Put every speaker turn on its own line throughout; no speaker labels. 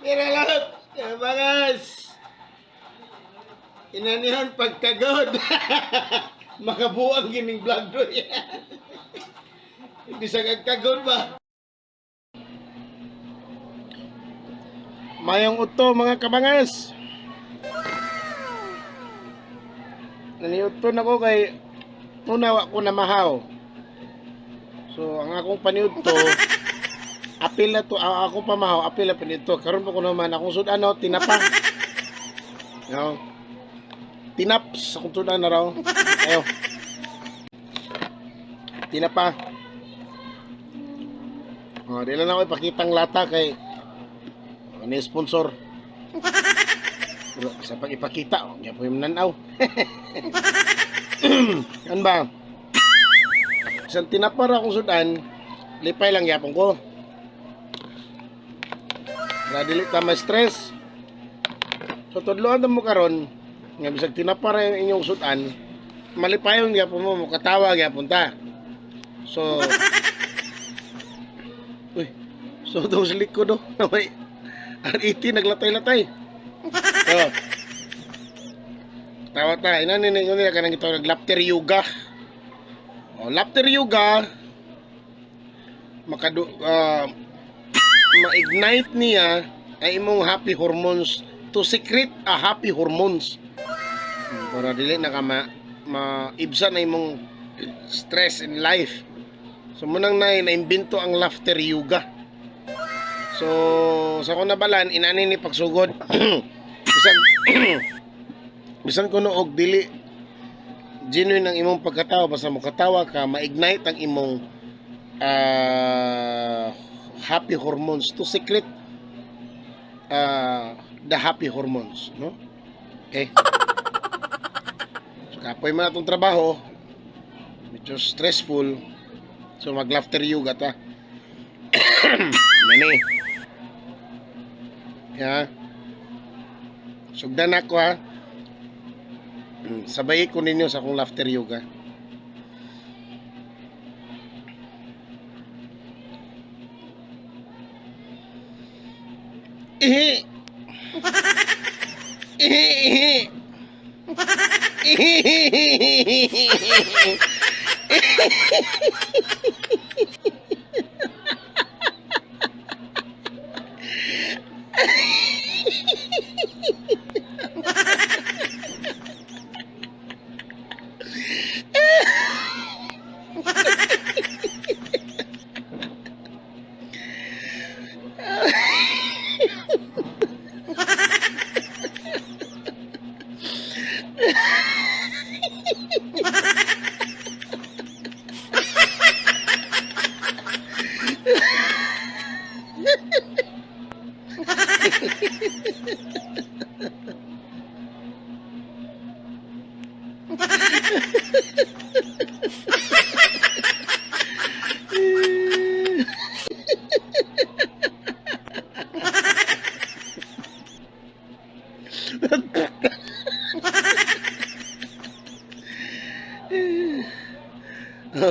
Pero lang, bangas. Inanihan pagkagod. Makabuang gining vlog do yan. Hindi sa kagkagod ba? Mayong uto mga kabangas. Naniuto na ko kay tunawa ko na mahaw. So ang akong paniudto apil na to, akong pamahaw apil na pinito. Karon pa ko naman akong sudan tinapa. No. Tinaps akong sudan na raw. Ayo. Tinapa. Di lang ako ipakitang lata kay ni sponsor. Pero sa pag ipakita, niya po yung nanaw. Yan ba? Isang tinapar akong sudan, lipay lang yapon ko. Para dili ta ma-stress. So tudloan mo karon, nga bisag tinapar yung inyong sudan, malipay yung yapon mo, makatawa yapon ta. So uy, so daw sa likod do, naway RET naglatay-latay. So, tawa ta, inani nila kanang ito nag-laughter yoga. O, laughter yoga ma-ignite niya ay imong happy hormones to secrete a happy hormones. Para dili na ka maibsa na imong stress in life. So, munang na-imbento ang laughter yoga. So, sa ko nabalan, inani ni pagsugod. Bisan ko og dili genuine ang imong pagkatawa, basta mo katawa ka, ma-ignite ang imong happy hormones to secret the happy hormones, no? Okay? So, kapoy man atong trabaho, medyo stressful, so mag-laughter yoga ta. Nani? Ya. Sugdan ako ha. Sabay ko ninyo sa akong laughter yoga. Ihi. Ihi.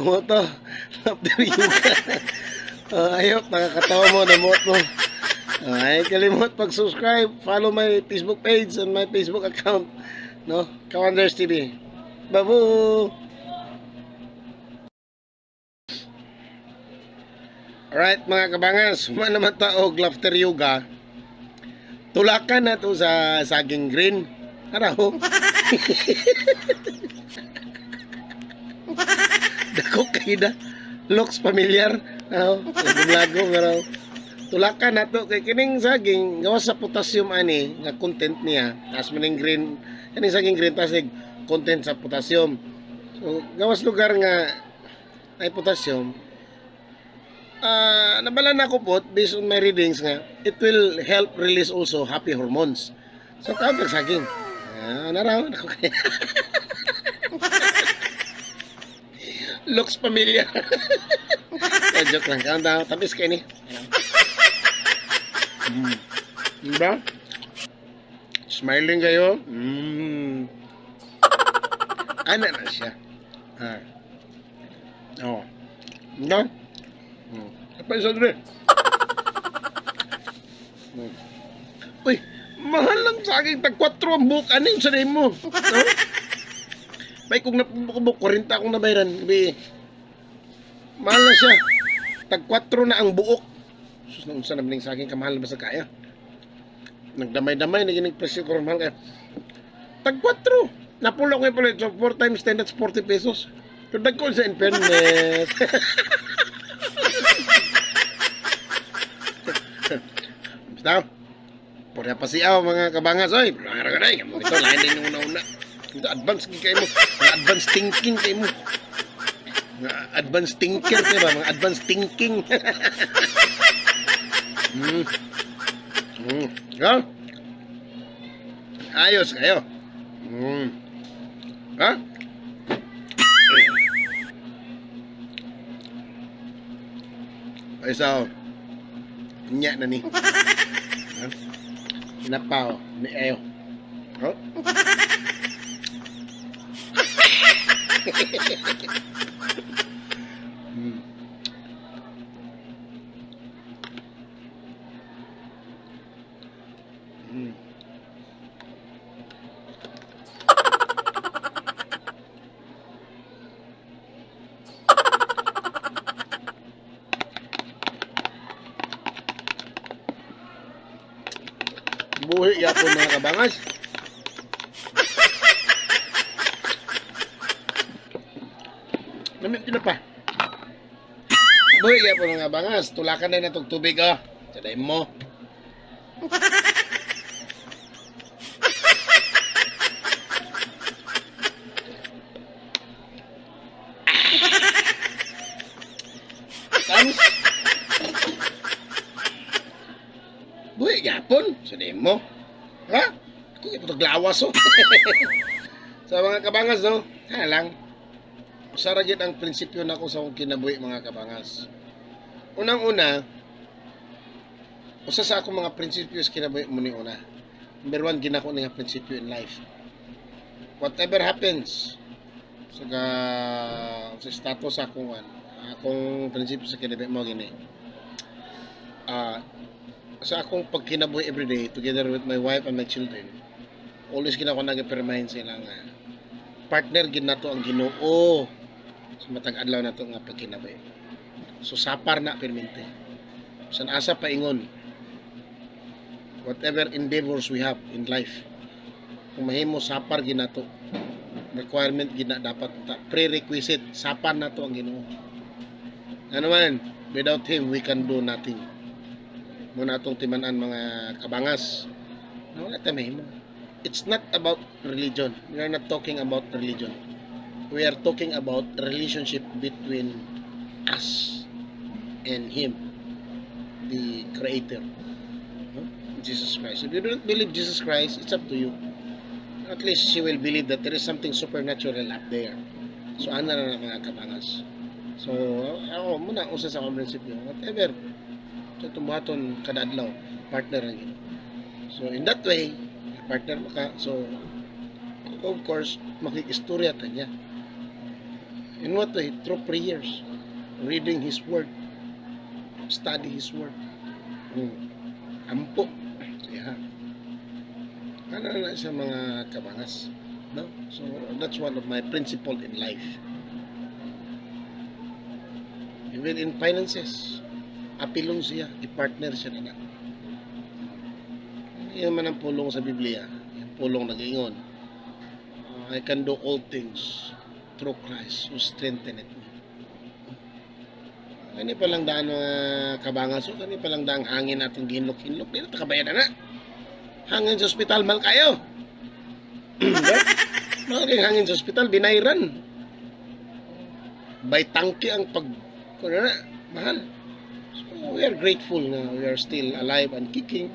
Mo to, laughter yoga. Ayop, nakakatawa mo, namot mo. Ay, kalimot pag-subscribe, follow my Facebook page and my Facebook account, no? Kawanders TV. Babu! Alright, mga kabangas, suma naman taog laughter yoga. Tulakan na to sa saging green. Araw. Dako kaida. Looks familiar. Lago araw. Tulakan na to kay kining saging gawas sa potassium ani nga content niya. As maning green, kining saging green tasig content sa potassium. So gawas lugar nga ay potassium. Nabalan ako po based on my readings nga it will help release also happy hormones. So tawag saging. Naraw ako kay. Looks familiar. Joke lang. Kanda tapis kay ni. Diba? Smiling kayo. Ana na siya. Oh. No? Apa isa dre? Hmm. Uy, mahal lang sa akin. Tag 4 ang book. Ano yung sanay mo? No? May kung napubuk, 40 akong nabayaran. Gabi, mahal na siya. Tag 4 na ang buok. Sus, nung unsa naman sa akin, kamahal ba sa kaya? Nagdamay-damay, naginig presyo ko, mahal kaya. Tag 4. Napulok ko yung pala. So, 4 times 10, that's 40 pesos. Tudag ko sa in fairness. Basta, pura pa siyaw mga kabangas. Oy, maragaray. Ito, lain din yung una-una. Ito, advance kayo mo. Mga advance thinking kayo mo. Mga advance thinker kayo ba? Mga advance thinking. Ha? Ayos kayo. Ha? Ay, so, nya na ni. Ha? Sinapaw. Ni ayo. Ha? Buhi yapon mga kabangas. Namit na pa. Buhi yapon mga kabangas. Tulakan na itong tubig ah. Saday mo. Tams. Buhi yapon. Saday mo. Ha? Kung ito taglawas oh. Sa mga kabangas no. Lang. Saragit ang prinsipyo na ko sa akong kinabuhi mga kabangas. Unang-una, usa sa akong mga prinsipyo sa kinabuhi mo ni una. Number 1, ginako nga prinsipyo in life. Whatever happens, sa status akong prinsipyo sa kinabuhi mo gini. Sa akong pagkinabuhi everyday together with my wife and my children, always ginako nag-remind sila nga partner gid nato ang Ginoo sa matag adlaw nato nga pagkinabuhi. So sapar na permente. San asa paingon. Whatever endeavors we have in life, kung mahimo sapar gid nato. Requirement gid na dapat prerequisite sapar nato ang Ginoo. Ano man, without him we can do nothing. Muna atong timanan mga kabangas. Wala ta mahimo. It's not about religion. We are not talking about religion. We are talking about the relationship between us and Him, the Creator, no? Jesus Christ. If you don't believe Jesus Christ, it's up to you. At least you will believe that there is something supernatural up there. So, ano na mga kabangas. So, ako muna, usa sa akong prinsipyo. Whatever. So, tumuhaton kada adlaw, partner ang Ginoo. So, in that way, partner mo ka. So, of course, makikistorya ta niya. In what way? Through prayers. Reading His Word. Study His Word. Ampo. Yeah. Ano na sa mga kabangas. No? So, that's one of my principles in life. Even in finances, apilong siya, i-partner siya na. Yan man ang pulong sa Biblia. Yung pulong nag-ingon. I can do all things through Christ who strengtheneth me. Kani pa lang daan mga kabangas. So, kani pa lang daan hangin natin ginlok-hinlok. Dito, takabayan na. Hangin sa ospital, mahal kayo. Mahal kayong hangin sa ospital, binayran. By tangke ang mahal. So, we are grateful na we are still alive and kicking.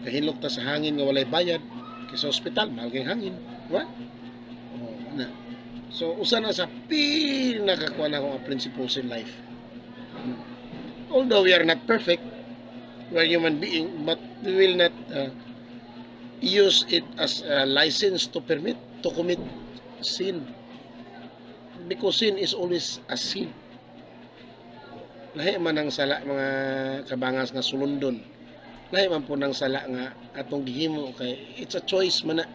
Kahilok ta sa hangin nga walay bayad. Kasi sa ospital, mahal kayong hangin. Diba? Na. So, usa na sa pinakakuha na akong principles in life. Although we are not perfect, we are human being, but we will not use it as a license to commit sin. Because sin is always a sin. Lahi man ang sala mga kabangas nga sulundon. lahi man po ng sala nga atong gihimo kay it's a choice man na.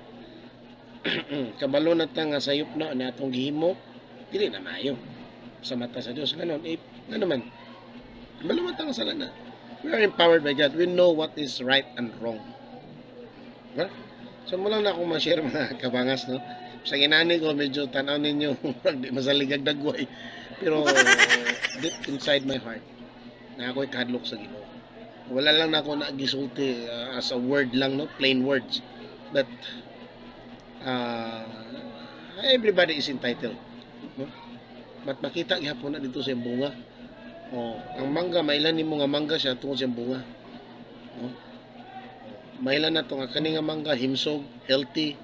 Kabalo na ta nga sayop na atong gihimo dili na maayo sa mata sa Dios ganon nga naman kabalo man ta nga sala na. We are empowered by God. We know what is right and wrong. Diba? So mo lang na akong ma-share mga kabangas, no? Sa ginani ko, medyo tanaw ninyo, di masaligag dagway. Pero deep inside my heart, na ako'y kadlok sa Ginoo. Wala lang na ako nagisulti as a word lang, no? Plain words. But everybody is entitled. No? But makita gihapon na dito sa bunga. Oh, ang mangga, mailan ni mo nga mangga siya tungkol sa bunga. No? Mailan na to nga kani nga mangga himsog, healthy,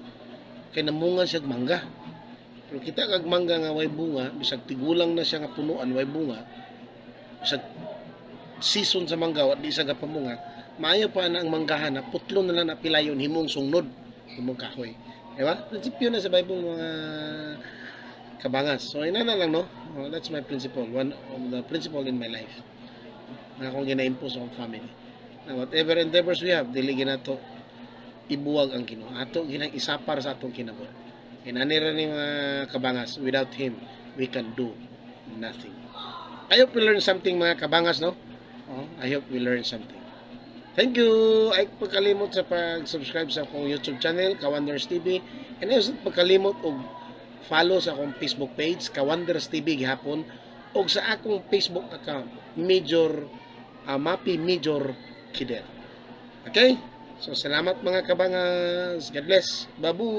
kay namungan siya mangga. Pero kita kag mangga nga way bunga, bisag tigulang na siya nga punuan way bunga, bisag season sa mangga wa di sa gapamunga, maayo pa na ang manggahan na putlo na lang na pilayon himong sungnod himong kahoy. Di ba? Prinsipyo na sa Bible mga kabangas. So ina na lang no. That's my principle. One of the principle in my life. Na akong gina-impose sa akong family. Na whatever endeavors we have, dili ginato ibuwag ang Ginoo. Ato ginang isapar sa atong kinabuhi. Inanira ni mga kabangas, without Him, we can do nothing. I hope we learn something mga kabangas, no? I hope we learn something. Thank you! Ay pagkalimot sa pag-subscribe sa akong YouTube channel, Kawanders TV. And ay pagkalimot og follow sa akong Facebook page, Kawanders TV gihapon, o sa akong Facebook account, Mapi Major Kider. Okay? So, salamat mga kabangas. God bless. Babu!